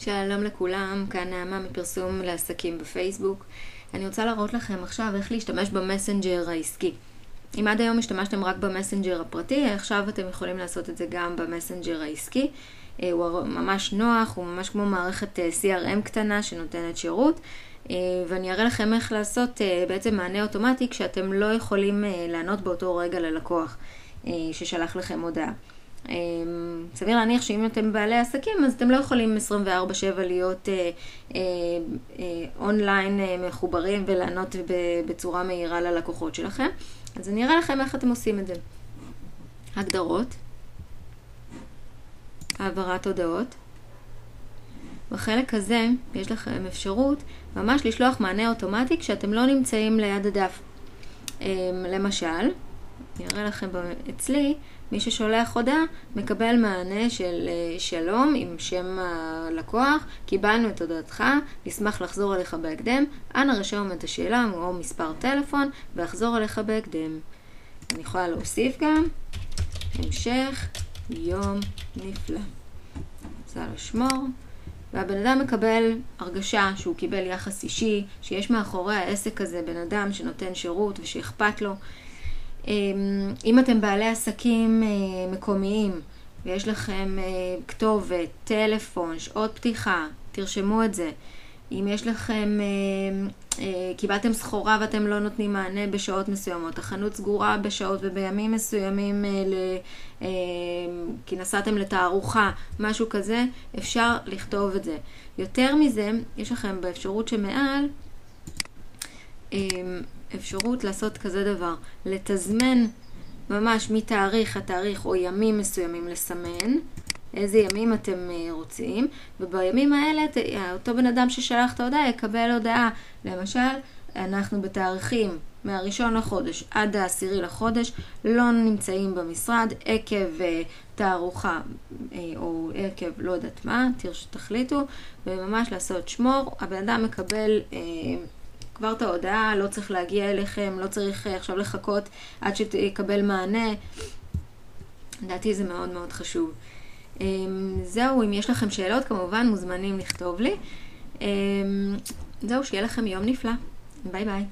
שלום לכולם, כאן נעמה מפרסום לעסקים בפייסבוק. אני רוצה להראות לכם עכשיו איך להשתמש במסנג'ר העסקי. אם עד היום השתמשתם רק במסנג'ר הפרטי, עכשיו אתם יכולים לעשות את זה גם במסנג'ר העסקי. הוא ממש נוח, הוא ממש כמו מערכת CRM קטנה שנותנת שירות. ואני אראה לכם איך לעשות בעצם מענה אוטומטי כשאתם לא יכולים לענות באותו רגע ללקוח ששלח לכם הודעה. סביר להניח שאם אתם בעלי עסקים אז אתם לא יכולים 24/7 להיות אונליין מחוברים ולענות בצורה מהירה ללקוחות שלכם. אז אני אראה לכם איך אתם עושים את זה. הגדרות, העברת הודעות. בחלק הזה יש לכם אפשרות ממש לשלוח מענה אוטומטי כשאתם לא נמצאים ליד הדף. למשל, אני אראה לכם אצלי, מי ששולח הודעה מקבל מענה של שלום עם שם הלקוח, קיבלנו את הודעתך, נשמח לחזור אליך בהקדם, אנא רשום את השאלה או מספר טלפון ואחזור אליך בהקדם. אני יכולה להוסיף גם המשך יום נפלא. רוצה לשמור. והבן אדם מקבל הרגשה שהוא קיבל יחס אישי, שיש מאחורי העסק הזה בן אדם שנותן שירות ושאכפת לו. אם אתם בעלי עסקים מקומיים ויש לכם כתובת, טלפון, שעות פתיחה, תרשמו את זה. אם יש לכם, קיבלתם סחורה ואתם לא נותנים מענה בשעות מסוימות, החנות סגורה בשעות ובימים מסוימים כי נסעתם לתערוכה, משהו כזה, אפשר לכתוב את זה. יותר מזה, יש לכם באפשרות שמעל, אפשרות לעשות כזה דבר, לתזמן ממש מתאריך התאריך או ימים מסוימים, לסמן איזה ימים אתם רוצים, ובימים האלה אותו בן אדם ששלח את ההודעה יקבל הודעה. למשל, אנחנו בתאריכים מהראשון לחודש עד ה10 לחודש לא נמצאים במשרד עקב תערוכה או עקב לא יודעת מה, תחליטו, וממש לעשות שמור. הבן אדם מקבל כבר את ההודעה, לא צריך להגיע אליכם, לא צריך עכשיו לחכות עד שתקבל מענה. לדעתי זה מאוד מאוד חשוב. זהו, אם יש לכם שאלות כמובן מוזמנים לכתוב לי. זהו, שיהיה לכם יום נפלא. ביי ביי.